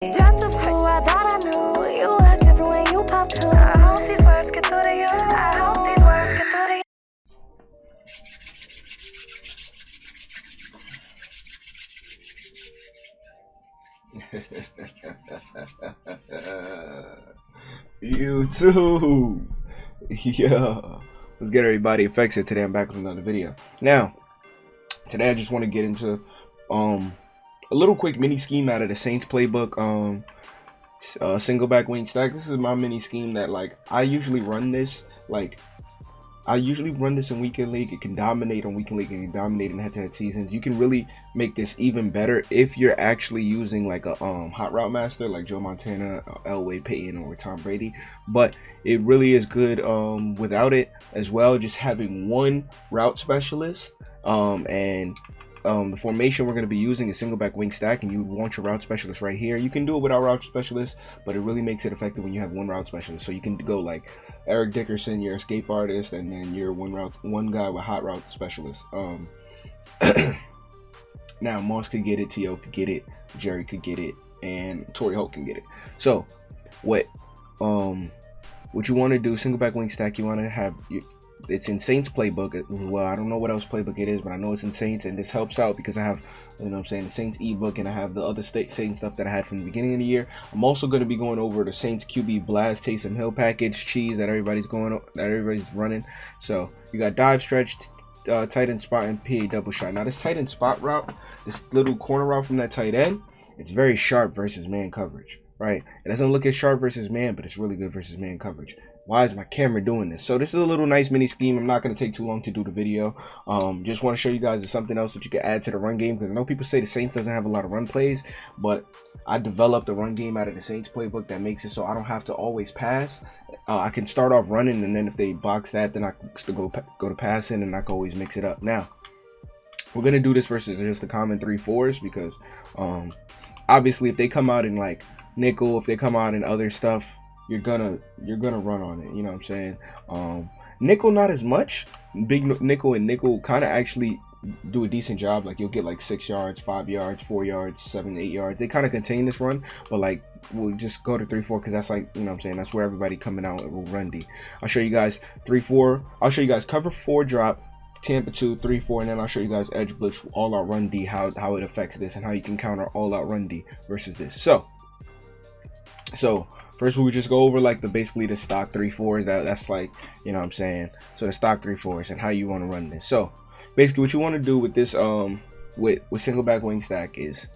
Just a fool, I thought I knew you act different when you pop too. I hope these words get through to you. I hope these words get through to you. YouTube. Yeah. What's good, everybody? Aphectz here. Today I'm back with another video. Now, today I just want to get into a little quick mini scheme out of the Saints playbook. Singleback wing stack. This is my mini scheme that, like, I usually run this in weekend league. It can dominate on weekend league. It can dominate in head-to-head seasons. You can really make this even better if you're actually using like a hot route master like Joe Montana, Elway, Peyton, or Tom Brady. But it really is good without it as well. Just having one route specialist the formation we're going to be using is Singleback wing stack, and you want your route specialist right here. You can do it without route specialist, but it really makes it effective when you have one route specialist. So you can go like Eric Dickerson, your escape artist, and then you're one guy with hot route specialist. Now Moss could get it, T.O. could get it, Jerry could get it, and Torrey Holt can get it. So what you want to do, Singleback wing stack, you want to have it's in Saints playbook. Well, I don't know what else playbook it is, but I know it's in Saints, and this helps out because I have, you know what I'm saying, the Saints ebook, and I have the other Saints stuff that I had from the beginning of the year. I'm also going to be going over the Saints QB Blast Taysom Hill package cheese that everybody's running. So you got dive, stretch, tight end spot, and PA double shot. Now this tight end spot route, this little corner route from that tight end, it's very sharp versus man coverage, right? It doesn't look as sharp versus man, but it's really good versus man coverage. Why is my camera doing this? So this is a little nice mini scheme. I'm not going to take too long to do the video. Just want to show you guys there's something else that you can add to the run game, because I know people say the Saints doesn't have a lot of run plays, but I developed a run game out of the Saints playbook that makes it so I don't have to always pass. I can start off running, and then if they box that, then I can go to passing, and I can always mix it up. Now, we're going to do this versus just the common 3-4s, because obviously if they come out in like nickel, if they come out in other stuff, you're gonna run on it, you know what I'm saying? Nickel not as much. Big nickel and nickel kind of actually do a decent job. Like you'll get like 6 yards, 5 yards, 4 yards, 7, 8 yards. They kind of contain this run, but like we'll just go to 3-4 because that's like, you know what I'm saying, that's where everybody coming out will run D. I'll show you guys 3-4. I'll show you guys cover 4 drop, Tampa 2, 3-4, and then I'll show you guys edge blitz, all out run D, how it affects this and how you can counter all out run D versus this. So first we'll just go over like basically the stock 3-4s. That's like, you know what I'm saying, so the stock 3-4s and how you want to run this. So basically what you want to do with this with Singleback wing stack is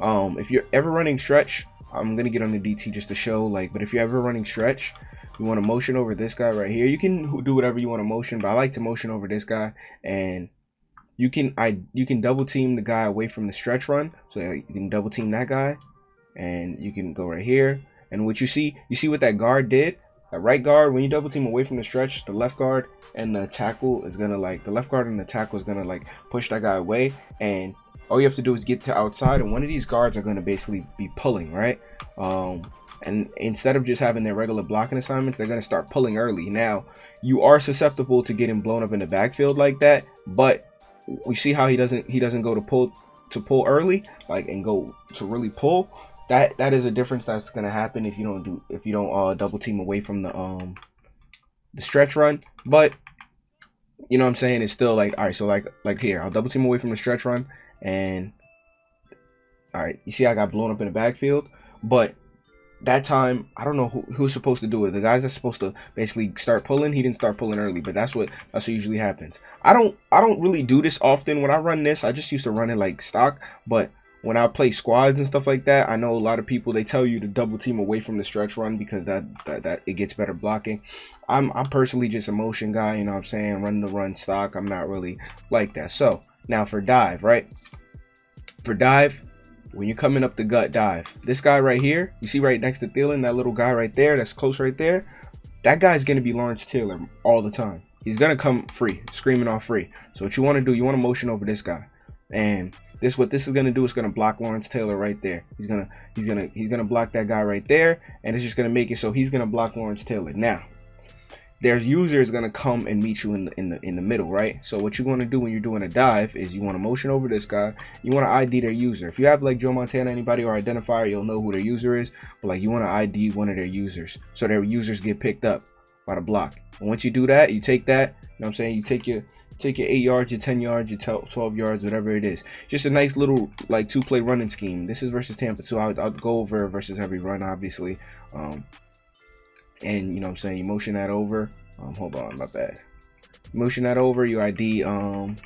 if you're ever running stretch, I'm gonna get on the DT just to show, like, but if you're ever running stretch, you want to motion over this guy right here. You can do whatever you want to motion, but I like to motion over this guy, and you can double team the guy away from the stretch run. So you can double team that guy, and you can go right here. And what you see what that guard did? That right guard, when you double team away from the stretch, the left guard and the tackle is gonna push that guy away, and all you have to do is get to outside, and one of these guards are gonna basically be pulling, right? And instead of just having their regular blocking assignments, they're gonna start pulling early. Now, you are susceptible to getting blown up in the backfield like that, but we see how he doesn't go to pull early, like, and go to really pull. That is a difference that's gonna happen if you don't double team away from the stretch run. But you know what I'm saying, it's still like, all right, so like here, I'll double team away from the stretch run, and all right, you see I got blown up in the backfield. But that time, I don't know who's supposed to do it. The guys that's supposed to basically start pulling, he didn't start pulling early, but that's what usually happens. I don't really do this often when I run this. I just used to run it like stock, but when I play squads and stuff like that, I know a lot of people, they tell you to double team away from the stretch run because that it gets better blocking. I'm personally just a motion guy, you know what I'm saying, run the run stock. I'm not really like that. So now for dive, right? For dive, when you're coming up the gut dive, this guy right here, you see right next to Thielen, that little guy right there, that's close right there, that guy's gonna be Lawrence Taylor all the time. He's gonna come free, screaming off free. So what you want to do, you want to motion over this guy, and what this is gonna do is gonna block Lawrence Taylor right there. He's gonna block that guy right there, and it's just gonna make it so he's gonna block Lawrence Taylor. Now, their user is gonna come and meet you in the middle, right? So what you want to do when you're doing a dive is you want to motion over this guy. You want to ID their user. If you have like Joe Montana, anybody, or identifier, you'll know who their user is. But like you want to ID one of their users, so their users get picked up by the block. And once you do that, you take that. You know what I'm saying? You take your 8 yards, your 10 yards, your 12 yards, whatever it is. Just a nice little like 2-play running scheme. This is versus Tampa, so I'll go over versus every run, obviously. And you know what I'm saying, you motion that over. Hold on, my bad. Motion that over, you ID one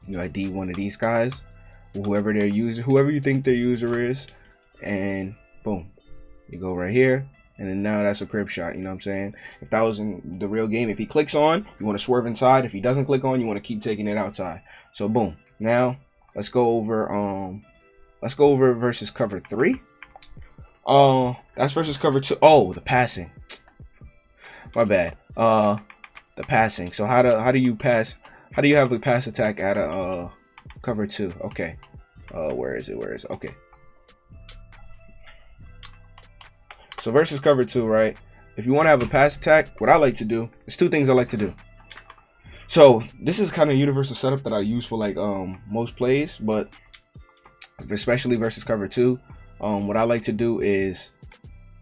of these guys, whoever their user, whoever you think their user is, and boom, you go right here. And then now that's a crib shot, you know what I'm saying? If that was in the real game, if he clicks on, you want to swerve inside. If he doesn't click on, you want to keep taking it outside. So boom. Now let's go over versus cover 3. That's versus cover 2. Oh, the passing. My bad. The passing. So how do you pass? How do you have a pass attack at a cover 2? Okay. Where is it? Okay. So versus cover 2, right? If you want to have a pass attack, what I like to do, there's 2 things I like to do. So this is kind of universal setup that I use for like most plays, but especially versus cover 2, what I like to do is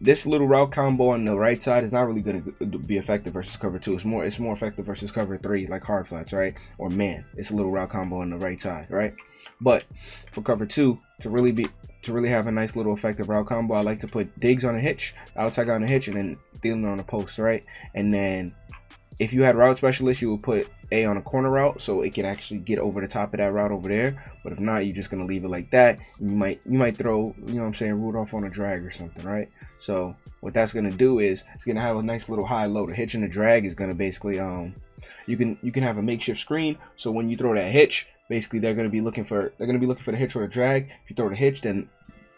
this little route combo on the right side is not really going to be effective versus cover 2. It's more effective versus cover 3, like hard flats, right? Or man, it's a little route combo on the right side, right? But for cover 2 to really have a nice little effective route combo, I like to put digs on a hitch, outside on a hitch, and then dealing on a post, right? And then if you had route specialist, you would put A on a corner route so it can actually get over the top of that route over there. But if not, you're just gonna leave it like that. And you might throw, you know what I'm saying, Rudolph on a drag or something, right? So what that's gonna do is it's gonna have a nice little high low. The hitch and the drag is gonna basically you can have a makeshift screen, so when you throw that hitch, basically they're gonna be looking for the hitch or the drag. If you throw the hitch, then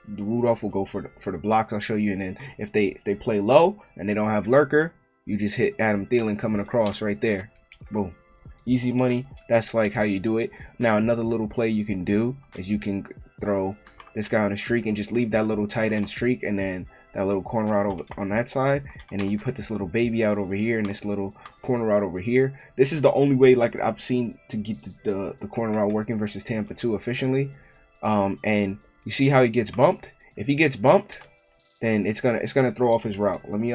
the Rudolph will go for the blocks. I'll show you. And then if they play low and they don't have lurker, you just hit Adam Thielen coming across right there. Boom. Easy money. That's like how you do it. Now another little play you can do is you can throw this guy on a streak and just leave that little tight end streak and then that little corner out over on that side, and then you put this little baby out over here and this little corner out over here. This is the only way like I've seen to get the corner out working versus Tampa 2 efficiently. And you see how he gets bumped? If he gets bumped, then it's gonna throw off his route. Let me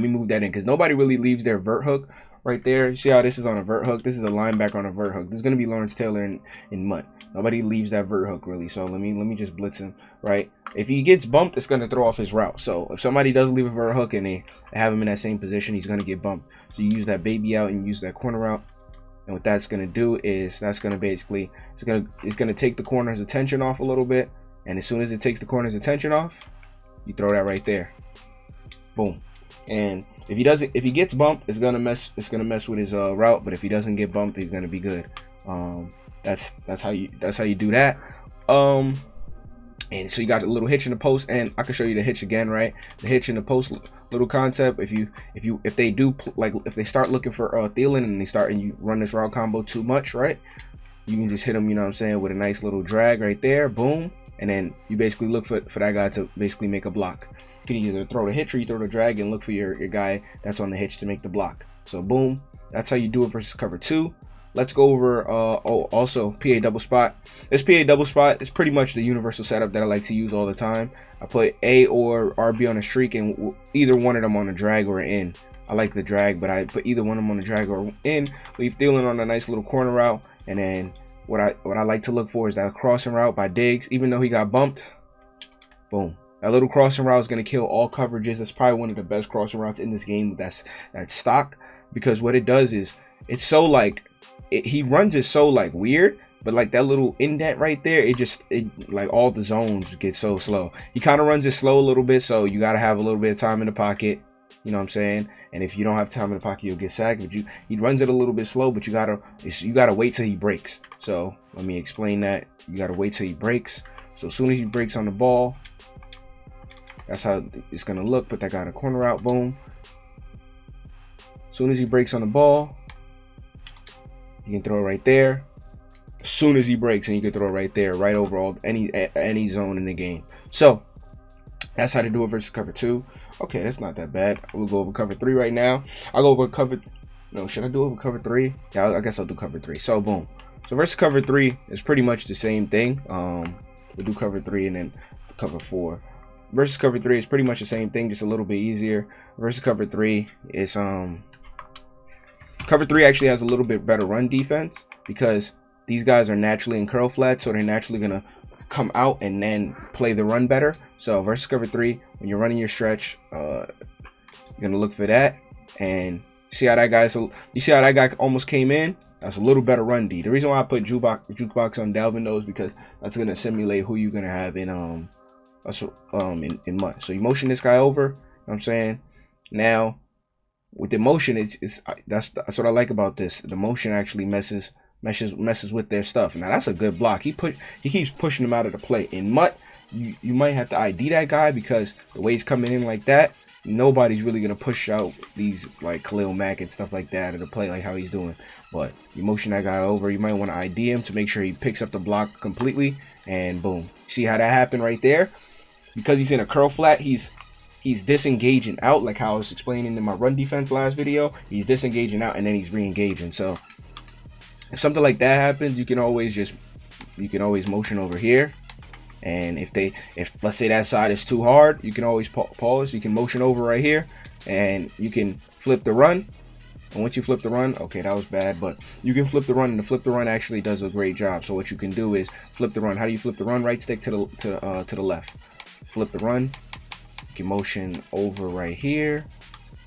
move that in because nobody really leaves their vert hook right there. You see how this is on a vert hook? This is a linebacker on a vert hook. This is gonna be Lawrence Taylor in MUT. Nobody leaves that vert hook really. So let me just blitz him, right? If he gets bumped, it's gonna throw off his route. So if somebody does leave a vert hook and they have him in that same position, he's gonna get bumped. So you use that baby out and you use that corner route. And what that's gonna do is that's gonna basically it's gonna take the corner's attention off a little bit. And as soon as it takes the corner's attention off, you throw that right there. Boom. And if he gets bumped, it's gonna mess with his route. But if he doesn't get bumped, he's gonna be good. That's how you do that. And so you got a little hitch in the post, and I can show you the hitch again, right? The hitch in the post little concept. If they start looking for Thielen and you run this route combo too much, right? You can just hit them, you know what I'm saying, with a nice little drag right there, boom, and then you basically look for that guy to basically make a block. You can either throw the hitch or you throw the drag and look for your guy that's on the hitch to make the block. So boom, that's how you do it versus cover 2. Let's go over also PA double spot. This PA double spot is pretty much the universal setup that I like to use all the time. I put A or RB on a streak and either one of them on a drag or an in. I like the drag, but I put either one of them on a drag or in. Leave Thielen on a nice little corner route, and then what I like to look for is that crossing route by Diggs. Even though he got bumped, boom. That little crossing route is going to kill all coverages. That's probably one of the best crossing routes in this game. That's stock, because what it does is it's so like he runs it so like weird, but like that little indent right there, it like all the zones get so slow. He kind of runs it slow a little bit, so you got to have a little bit of time in the pocket. You know what I'm saying? And if you don't have time in the pocket, you'll get sacked. But he runs it a little bit slow, but you gotta wait till he breaks. So let me explain that. You gotta wait till he breaks. So as soon as he breaks on the ball, that's how it's gonna look. Put that guy in a corner out, boom. As soon as he breaks on the ball, you can throw it right there. As soon as he breaks, and you can throw it right there, right over any zone in the game. So That's how to do it versus cover 2. Okay, that's not that bad. We'll go over cover 3 right now. I'll go over cover, no, should I do over cover 3? Yeah, I guess I'll do cover 3. So boom. So versus cover 3 is pretty much the same thing. We'll do cover 3 and then cover 4. Versus cover 3 is pretty much the same thing, just a little bit easier. Versus cover 3 is cover 3 actually has a little bit better run defense because these guys are naturally in curl flats, so they're naturally gonna come out and then play the run better. So versus cover 3, when you're running your stretch, you're gonna look for that. And see how that guy almost came in? That's a little better run D. The reason why I put jukebox on Dalvin though is because that's gonna simulate who you're gonna have in MUT. So you motion this guy over, you know what I'm saying? Now with the motion, that's what I like about this. The motion actually messes with their stuff. Now that's a good block. He keeps pushing them out of the play. In MUT, you might have to ID that guy because the way he's coming in like that, nobody's really gonna push out these like Khalil Mack and stuff like that out of the play like how he's doing. But you motion that guy over, you might want to ID him to make sure he picks up the block completely, and boom. See how that happened right there? Because he's in a curl flat, he's disengaging out, like how I was explaining in my run defense last video. He's disengaging out and then he's re-engaging. So if something like that happens, you can always motion over here. And if let's say that side is too hard, you can always pause. You can motion over right here and you can flip the run. And once you flip the run, okay, that was bad, but you can flip the run, and the flip the run actually does a great job. So what you can do is flip the run. How do you flip the run? Right stick to the left. Flip the run. You can motion over right here.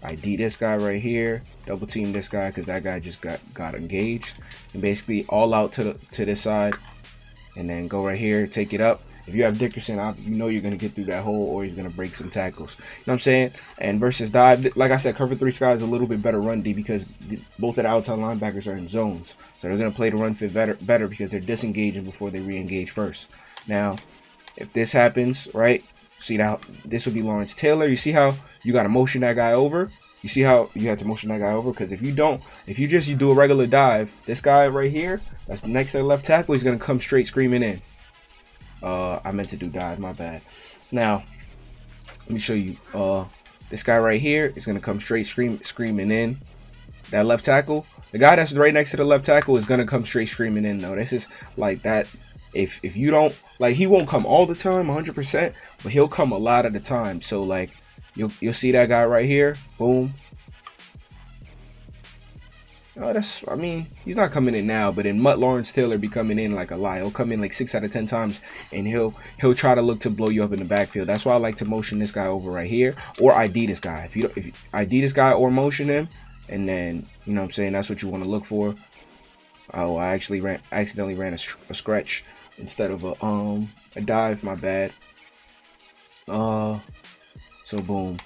ID this guy right here. Double team this guy because that guy just got engaged. And basically all out to this side, and then go right here, take it up. If you have Dickerson, you know you're going to get through that hole or he's going to break some tackles. You know what I'm saying? And versus dive, like I said, cover 3 sky is a little bit better run D because both of the outside linebackers are in zones. So they're going to play the run fit better because they're disengaging before they re-engage first. Now, if this happens, right, see now, this would be Lawrence Taylor. You see how you got to motion that guy over? You see how you have to motion that guy over? Because if you do a regular dive, this guy right here, that's next to the left tackle, he's going to come straight screaming in. I meant to do dive, my bad. Now, let me show you. This guy right here is going to come straight screaming in. That left tackle, the guy that's right next to the left tackle is going to come straight screaming in. Though this is like that. If you don't, like, he won't come all the time 100%, but he'll come a lot of the time. So like you'll see that guy right here, boom. Oh, I mean, he's not coming in now, but in MUT, Lawrence Taylor be coming in like a lie. He'll come in like 6 out of 10 times, and he'll try to look to blow you up in the backfield. That's why I like to motion this guy over right here, or ID this guy. If you ID this guy or motion him, and then, you know what I'm saying, that's what you want to look for. Oh, I accidentally ran a stretch instead of a dive. My bad. So boom.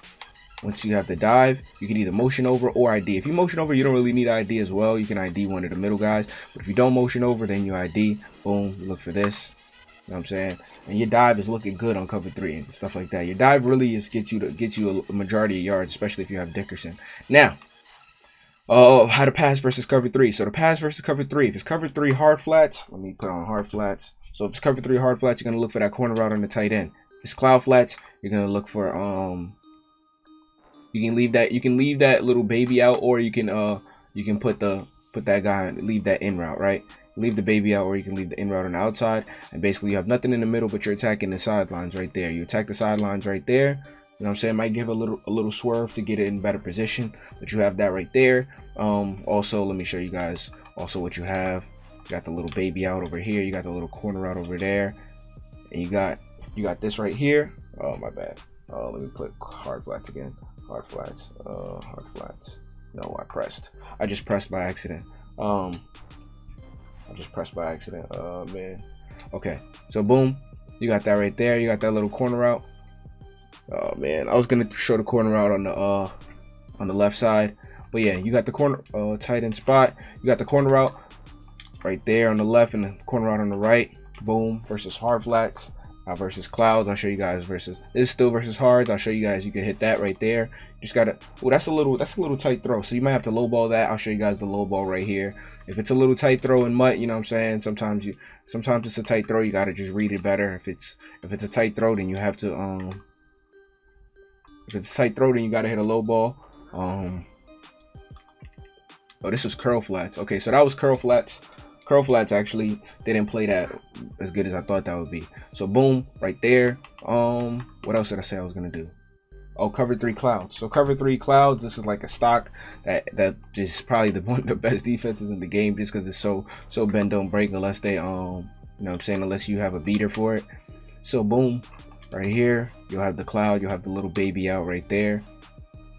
Once you have the dive, you can either motion over or ID. If you motion over, you don't really need ID as well. You can ID one of the middle guys. But if you don't motion over, then you ID. Boom. You look for this. You know what I'm saying? And your dive is looking good on cover 3 and stuff like that. Your dive really is get you a majority of yards, especially if you have Dickerson. Now, how to pass versus cover 3. So to pass versus cover 3, if it's cover 3 hard flats, let me put on hard flats. So if it's cover 3 hard flats, you're gonna look for that corner route on the tight end. If it's cloud flats, you're gonna look for you can leave that little baby out, or you can put that guy and leave that in route, right? Leave the baby out, or you can leave the in route on the outside, and basically you have nothing in the middle, but you're attacking the sidelines right there. You attack the sidelines right there. You know what I'm saying? Might give a little swerve to get it in better position, but you have that right there. Also, let me show you guys also what you have. You got the little baby out over here. You got the little corner out over there, and you got this right here. Oh, my bad. Let me put hard flats again. Hard flats. Hard flats. No, I just pressed by accident. Man. Okay. So boom, you got that right there. You got that little corner out. Oh man, I was gonna show the corner out on the left side, but yeah, you got the corner tight end spot. You got the corner out right there on the left and the corner out on the right. Boom. Versus hard flats. Versus clouds. I'll show you guys versus this is still versus hards. I'll show you guys. You can hit that right there. Just gotta. Oh, that's a little tight throw. So you might have to low ball that. I'll show you guys the low ball right here. If it's a little tight throw in MUT, you know what I'm saying. Sometimes it's a tight throw. You gotta just read it better. If it's a tight throw, then you have to If it's a tight throw, then you gotta hit a low ball. Oh, this was curl flats. Okay, so that was curl flats. Curl flats actually didn't play that as good as I thought that would be. So boom, right there. What else did I say I was gonna do? Oh, cover 3 clouds. So cover 3 clouds. This is like a stock that is probably one of the best defenses in the game, just because it's so bend don't break unless they you know what I'm saying, unless you have a beater for it. So boom, right here you'll have the cloud, you'll have the little baby out right there,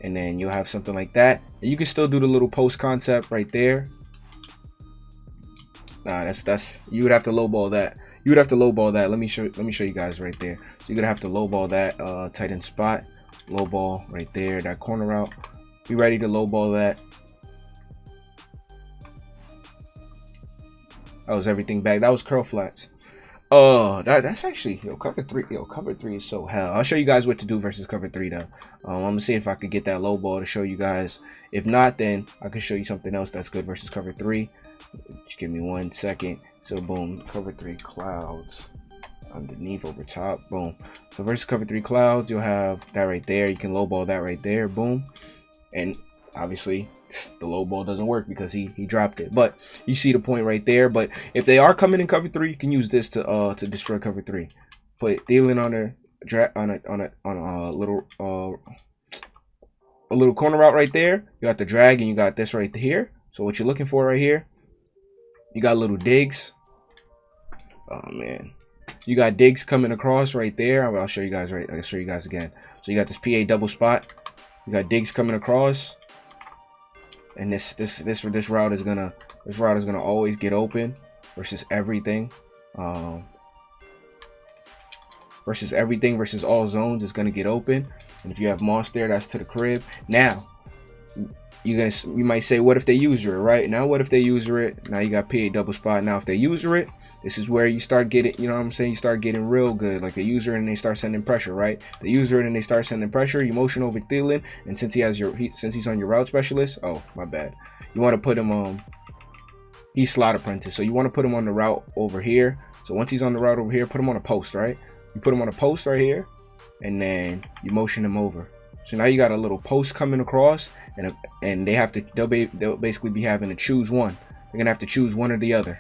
and then you'll have something like that. And you can still do the little post concept right there. Nah, that's you would have to lowball that. You would have to lowball that. Let me show you guys right there. So you're gonna have to lowball that tight end spot. Lowball right there, that corner route. Be ready to lowball that. That was everything back. That was curl flats. That's actually, cover 3. Cover 3 is so hell. I'll show you guys what to do versus cover 3 though. I'm gonna see if I could get that low ball to show you guys. If not, then I can show you something else that's good versus cover 3. Just give me 1 second. So boom, cover 3 clouds. Underneath, over top, boom. So versus cover 3 clouds, you'll have that right there. You can low ball that right there, boom. And obviously the low ball doesn't work because he dropped it, but you see the point right there. But if they are coming in cover 3, you can use this to destroy cover 3. Put Thielen on a little corner route right there. You got the drag and you got this right here. So what you're looking for right here, you got little digs. Oh man, you got digs coming across right there. I'll show you guys I'll show you guys again. So you got this PA double spot. You got digs coming across, and this route is gonna always get open versus everything. Versus all zones is gonna get open. And if you have Moss there, that's to the crib. Now you might say, what if they user it, right? Now what if they user it? Now you got PA double spot. Now if they user it, this is where you start getting, you know what I'm saying, you start getting real good. Like a user and they start sending pressure, right? The user and they start sending pressure, you motion over Thielen, and since he's on your route specialist, oh my bad, you want to put him on, he's slot apprentice, so you want to put him on the route over here. So once he's on the route over here, put him on a post, right? You put him on a post right here, and then you motion him over. So now you got a little post coming across, and they'll basically be having to choose one. They're gonna have to choose one or the other.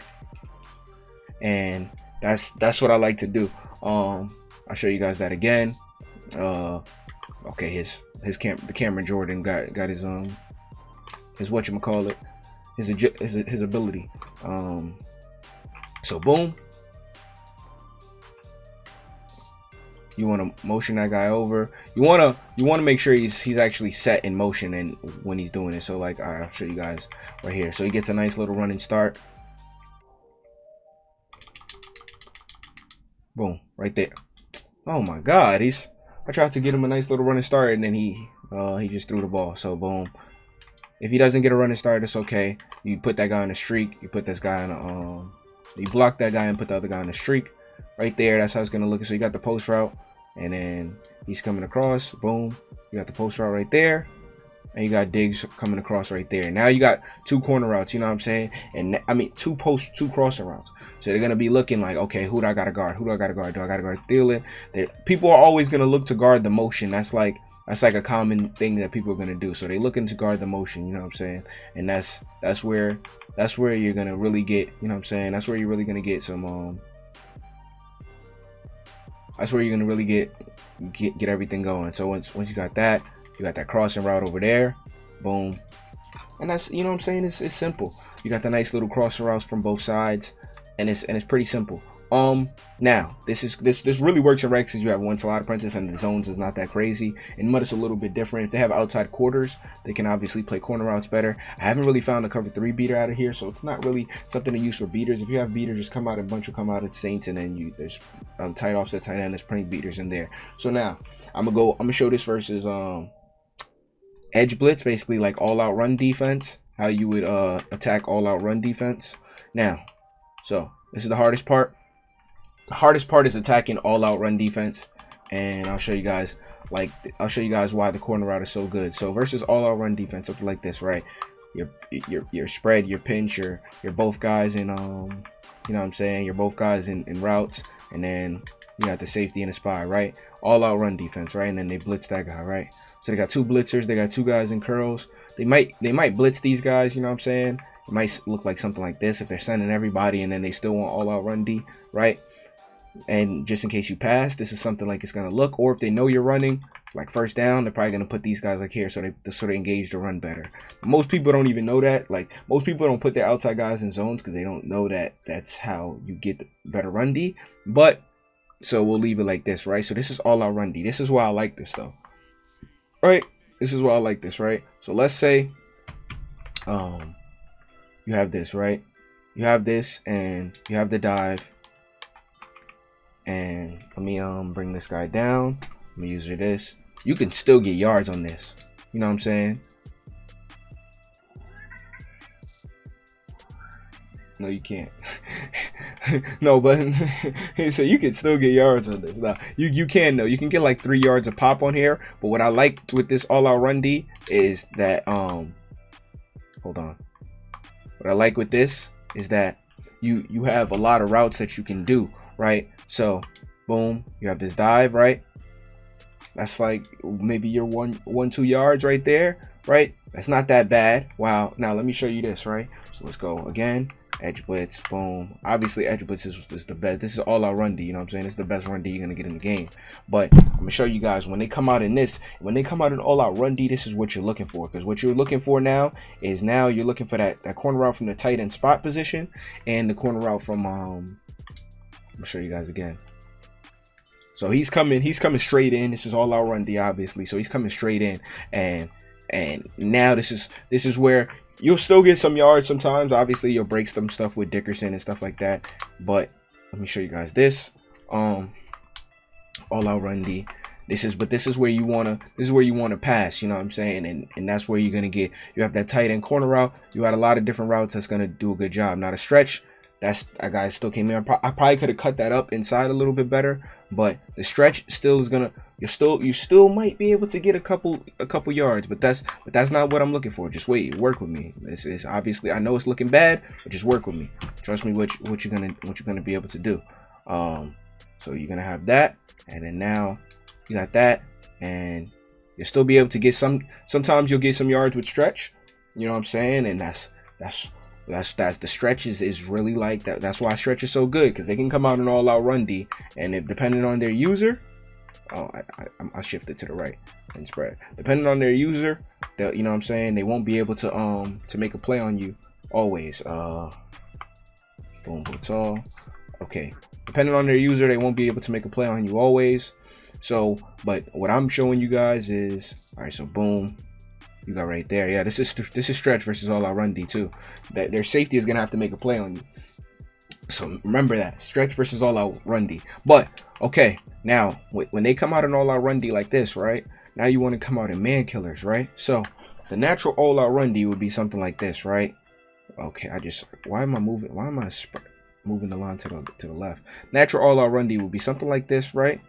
And that's what I like to do. I'll show you guys that again. Okay, the Cameron Jordan got his whatchamacallit, his ability. So boom, you want to motion that guy over. You want to make sure he's actually set in motion and when he's doing it. So like, all right, I'll show you guys right here. So he gets a nice little running start. Boom, right there. Oh my God, I tried to get him a nice little running start, and then he just threw the ball. So boom. If he doesn't get a running start, it's okay. You put that guy on a streak. You put this guy on a you block that guy and put the other guy on a streak. Right there, that's how it's gonna look. So you got the post route, and then he's coming across. Boom. You got the post route right there. And you got digs coming across right there. Now you got 2 corner routes, you know what I'm saying? And I mean 2 crossing routes. So they're gonna be looking like, okay, who do I gotta guard? Who do I gotta guard? Do I gotta guard Thielen? People are always gonna look to guard the motion. That's like a common thing that people are gonna do. So they're looking to guard the motion, you know what I'm saying? And that's where you're gonna really get, you know what I'm saying? That's where you're really gonna get some that's where you're gonna really get everything going. So once you got that, you got that crossing route over there, boom, and that's, you know what I'm saying, it's simple. You got the nice little crossing routes from both sides, and it's pretty simple. Now this really works in Rex because you have one slot apprentice and the zones is not that crazy. In Mud it's a little bit different. If they have outside quarters, they can obviously play corner routes better. I haven't really found a cover 3 beater out of here, so it's not really something to use for beaters. If you have beaters, just come out, a bunch will come out at Saints, and then there's tight offset, tight end, there's plenty beaters in there. So now I'm gonna show this versus edge blitz, basically like all out run defense, how you would attack all out run defense. Now, so this is the hardest part. The hardest part is attacking all out run defense, and I'll show you guys why the corner route is so good. So versus all out run defense, something like this, right? Your spread, your pinch, you're both guys in you know what I'm saying, you're both guys in routes, and then You got the safety and the spy, right? All out run defense, right? And then they blitz that guy, right? So they got 2 blitzers. They got 2 guys in curls. They might blitz these guys, you know what I'm saying? It might look like something like this if they're sending everybody and then they still want all out run D, right? And just in case you pass, this is something like it's gonna look. Or if they know you're running, like first down, they're probably gonna put these guys like here so they engage the run better. Most people don't even know that. Like most people don't put their outside guys in zones because they don't know that that's how you get the better run D. But so we'll leave it like this, right? So this is all out run D. This is why I like this though. Right? This is why I like this, right? So let's say you have this, right? You have this and you have the dive. And let me bring this guy down. Let me use this. You can still get yards on this. You know what I'm saying? No, you can't. No, but so you can still get yards on this. Now, you can though. You can get like 3 yards a pop on here. But what I like with this all-out run D is that hold on. What I like with this is that you have a lot of routes that you can do, right? So boom, you have this dive, right? That's like maybe your 1-2 yards right there, right? That's not that bad. Wow. Now let me show you this, right? So let's go again. Edge blitz, boom. Obviously edge blitz is the best. This is all out run D, you know what I'm saying? It's the best run D you're gonna get in the game. But I'm gonna show you guys when they come out in this, when they come out in all out run D, this is what you're looking for. Because what you're looking for now is you're looking for that corner route from the tight end spot position and the corner route from I'm gonna show you guys again. So he's coming straight in. This is all out run D, obviously. So he's coming straight in, and now this is where you'll still get some yards sometimes. Obviously, you'll break some stuff with Dickerson and stuff like that. But let me show you guys this. All out run D. This is where you wanna pass. You know what I'm saying? And that's where you're gonna get. You have that tight end corner route. You had a lot of different routes that's gonna do a good job. Not a stretch. That guy still came in. I probably could have cut that up inside a little bit better, but the stretch still is gonna. You still might be able to get a couple yards, but that's not what I'm looking for. Just wait, work with me. This is obviously, I know it's looking bad, but just work with me. Trust me, what you're gonna be able to do. So you're gonna have that, and then now you got that, and you'll still be able to get sometimes you'll get some yards with stretch. You know what I'm saying? And that's the stretch is really like that. That's why stretch is so good, because they can come out and all out run D, and if depending on their user, I shifted to the right and spread. Depending on their user, you know what I'm saying, they won't be able to make a play on you always. Boom, blitz all. Okay, depending on their user, they won't be able to make a play on you always. So, but what I'm showing you guys is, all right. So boom. You got right there. Yeah, this is stretch versus all out run D too. That their safety is gonna have to make a play on you. So remember that, stretch versus all out run D. But okay, now when they come out in all out run D like this, right? Now you want to come out in man killers, right? So the natural all out run D would be something like this, right? Okay, why am I moving the line to the left? Natural all out run D would be something like this, right?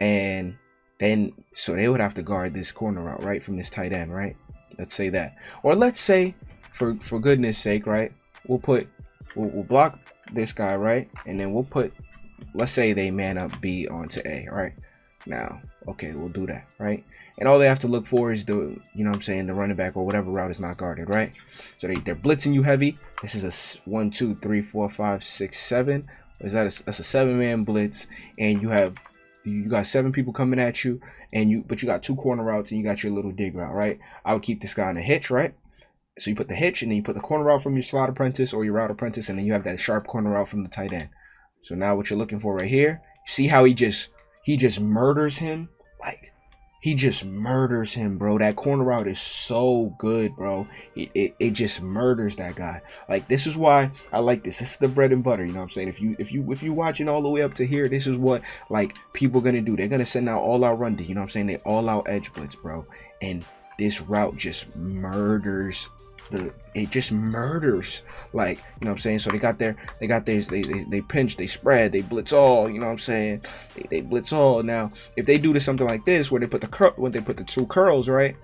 And then so they would have to guard this corner out, right, from this tight end, right? Let's say that, or let's say for goodness sake, right, we'll block this guy, right, and then we'll put, let's say they man up B onto A, right? Now, okay, we'll do that, right? And all they have to look for is the, you know what I'm saying, the running back or whatever route is not guarded, right? So they're blitzing you heavy. This is a 1, 2, 3, 4, 5, 6, 7. That's a 7-man blitz, and you got 7 people coming at you, but you got 2 corner routes and you got your little dig route, right? I would keep this guy in a hitch, right? So you put the hitch, and then you put the corner route from your slot apprentice or your route apprentice, and then you have that sharp corner route from the tight end. So now what you're looking for right here, see how he just murders him? Like, he just murders him, bro. That corner route is so good, bro. It just murders that guy. Like, this is why I like this. This is the bread and butter, you know what I'm saying? If you watching all the way up to here, this is what like people are gonna do. They're gonna send out all out run D, you know what I'm saying? They all out edge blitz, bro. And this route just murders it just murders, like, you know what I'm saying? So they got this, they pinch, they spread, they blitz all, you know what I'm saying? They blitz all. Now if they do something like this where they put the 2 curls, right,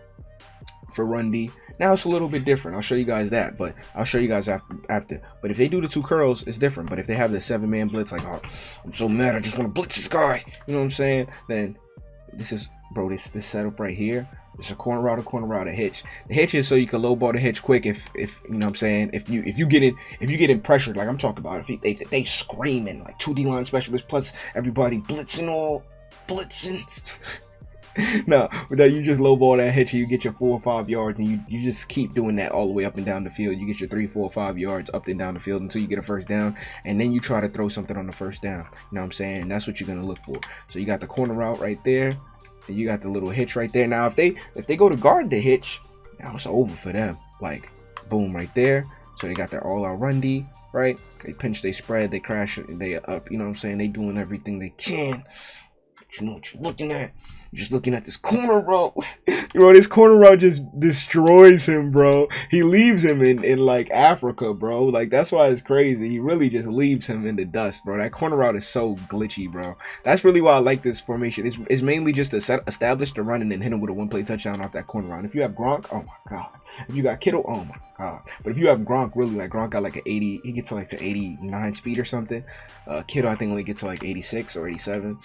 for run D, Now it's a little bit different. I'll show you guys that, but I'll show you guys after. But if they do the 2 curls, it's different. But if they have the 7-man blitz, like, oh, I'm so mad, I just want to blitz this guy, you know what I'm saying? Then this is, bro, this setup right here. It's a corner route, a hitch. The hitch is so you can lowball the hitch quick if you know what I'm saying. If you get in pressured, like I'm talking about, if they screaming like 2 D-line specialists plus everybody blitzing. No, but then you just lowball that hitch and you get your 4 or 5 yards, and you just keep doing that all the way up and down the field. You get your 3, 4, 5 yards up and down the field until you get a first down, and then you try to throw something on the first down. You know what I'm saying? And that's what you're gonna look for. So you got the corner route right there. You got the little hitch right there. Now if they go to guard the hitch, now it's over for them. Like boom right there. So they got their all-out run D, right? They pinch, they spread, they crash, they up, you know what I'm saying? They doing everything they can. But you know what you're looking at? You're just looking at this corner route. Bro, this corner route just destroys him, bro. He leaves him in like Africa, bro. Like that's why it's crazy. He really just leaves him in the dust, bro. That corner route is so glitchy, bro. That's really why I like this formation. It's mainly just to establish the run and then hit him with a 1-play touchdown off that corner route. If you have Gronk, oh my god. If you got Kittle, oh my god. But if you have Gronk, really, like Gronk got like an 80, he gets to like to 89 speed or something. Kittle I think only gets to like 86 or 87.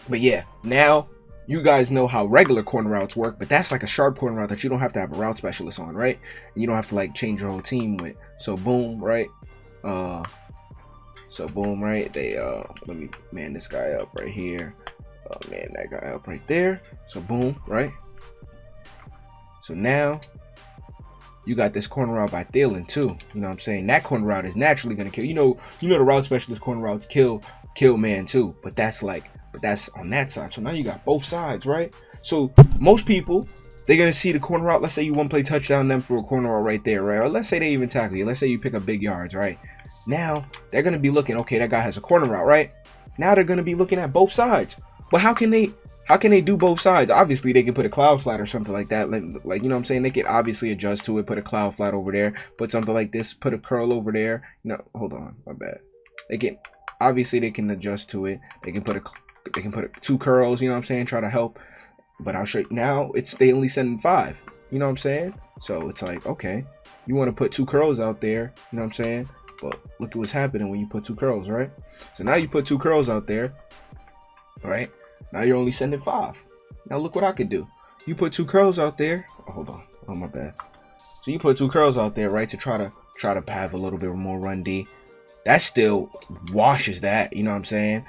But yeah, now you guys know how regular corner routes work, but that's like a sharp corner route that you don't have to have a route specialist on, right? And you don't have to like change your whole team with. So boom, right? So boom, right? They let me man this guy up right here. Man that guy up right there. So boom, right? So now you got this corner route by Thielen too. You know what I'm saying? That corner route is naturally gonna kill. You know the route specialist corner routes kill man too, but that's on that side. So now you got both sides, right? So most people, they're gonna see the corner route. Let's say you 1-play touchdown them for a corner route right there, right? Or let's say they even tackle you. Let's say you pick up big yards, right? Now they're gonna be looking, okay, that guy has a corner route, right? Now they're gonna be looking at both sides. But how can they do both sides? Obviously they can put a cloud flat or something like that. Like you know what I'm saying? They can obviously adjust to it, put a cloud flat over there, put something like this, put a curl over there. No, hold on, my bad. They can adjust to it. They can put 2 curls, you know what I'm saying, try to help. But I'll show you now, they only sending 5, you know what I'm saying? So it's like, okay, you want to put 2 curls out there, you know what I'm saying? But look at what's happening when you put 2 curls, right? So now you put 2 curls out there, right? Now you're only sending 5. Now look what I could do. You put 2 curls out there. Oh, hold on, oh my bad. So you put 2 curls out there, right, to try to have a little bit more run D. That still washes that, you know what I'm saying?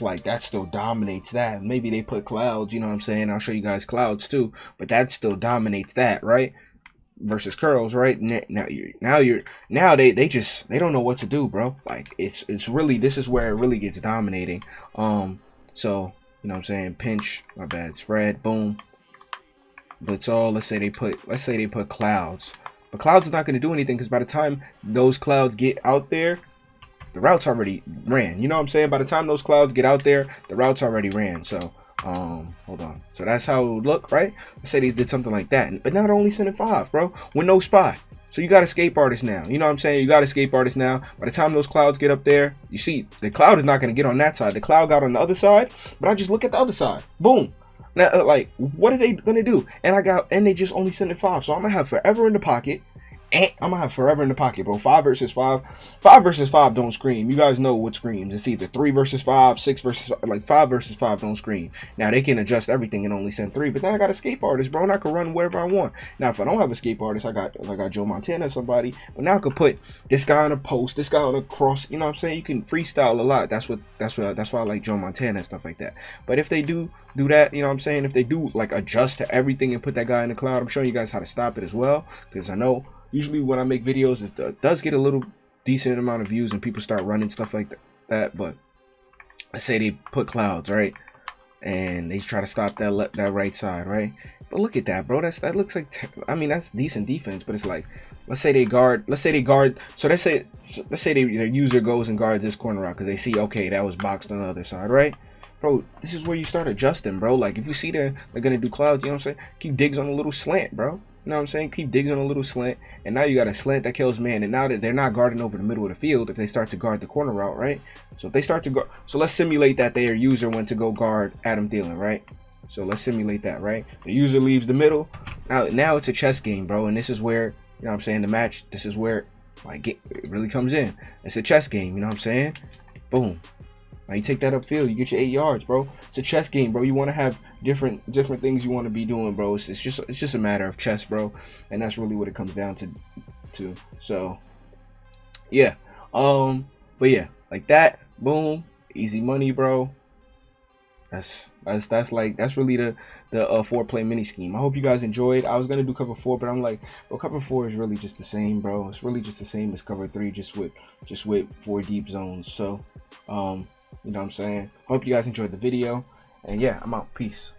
Like that still dominates that. Maybe they put clouds, you know what I'm saying? I'll show you guys clouds too, but that still dominates that, right? Versus curls, right? Now they don't know what to do, bro. Like it's really, this is where it really gets dominating. So you know what I'm saying, pinch, my bad, spread, boom, blitz all. Let's say they put clouds, but clouds is not going to do anything because by the time those clouds get out there, the route's already ran. You know what I'm saying? By the time those clouds get out there, the route's already ran. So hold on. So that's how it would look, right? Let's say they did something like that, but now they're only sending 5, bro, with no spot. So you got escape artist now. You know what I'm saying? You got escape artist now. By the time those clouds get up there, you see the cloud is not going to get on that side. The cloud got on the other side, but I just look at the other side. Boom. Now, like, what are they going to do? And they just only sending 5. So I'm going to have forever in the pocket. I'm gonna have forever in the pocket, bro. 5 versus 5. 5 versus 5 don't scream. You guys know what screams. It's either 3 versus 5, 6 versus, like 5 versus 5 don't scream. Now they can adjust everything and only send 3, but then I got escape artist, bro, and I can run wherever I want. Now if I don't have escape artist, I got Joe Montana, somebody, but now I could put this guy on a post, this guy on a cross. You know what I'm saying? You can freestyle a lot. That's why I like Joe Montana and stuff like that. But if they do that, you know what I'm saying? If they do like adjust to everything and put that guy in the cloud, I'm showing you guys how to stop it as well, because I know usually when I make videos, it does get a little decent amount of views and people start running stuff like that. But let's say they put clouds, right? And they try to stop that right side, right? But look at that, bro. That looks like, I mean, that's decent defense, but it's like, let's say they guard. So let's say their user goes and guards this corner out because they see, okay, that was boxed on the other side, right? Bro, this is where you start adjusting, bro. Like if you see they're gonna do clouds, you know what I'm saying? Keep digs on a little slant, bro. You know what I'm saying? Keep digging on a little slant, and now you got a slant that kills man. And now that they're not guarding over the middle of the field, if they start to guard the corner route, right? So if they start to guard, so let's simulate that their user went to go guard Adam Thielen, right? So let's simulate that, right? The user leaves the middle, now it's a chess game, bro, and this is where, you know what I'm saying, the match, this is where like it really comes in. It's a chess game, you know what I'm saying? Boom. Now you take that upfield, you get your 8 yards, bro. It's a chess game, bro. You want to have different things you want to be doing, bro. It's just a matter of chess, bro, and that's really what it comes down to. So yeah, but yeah, like that, boom, easy money, bro. That's really the 4-play mini scheme. I hope you guys enjoyed. I was gonna do cover 4, but I'm like, bro, cover 4 is really just the same, bro. It's really just the same as cover 3, just with 4 deep zones. So you know what I'm saying? Hope you guys enjoyed the video, and yeah, I'm out. Peace.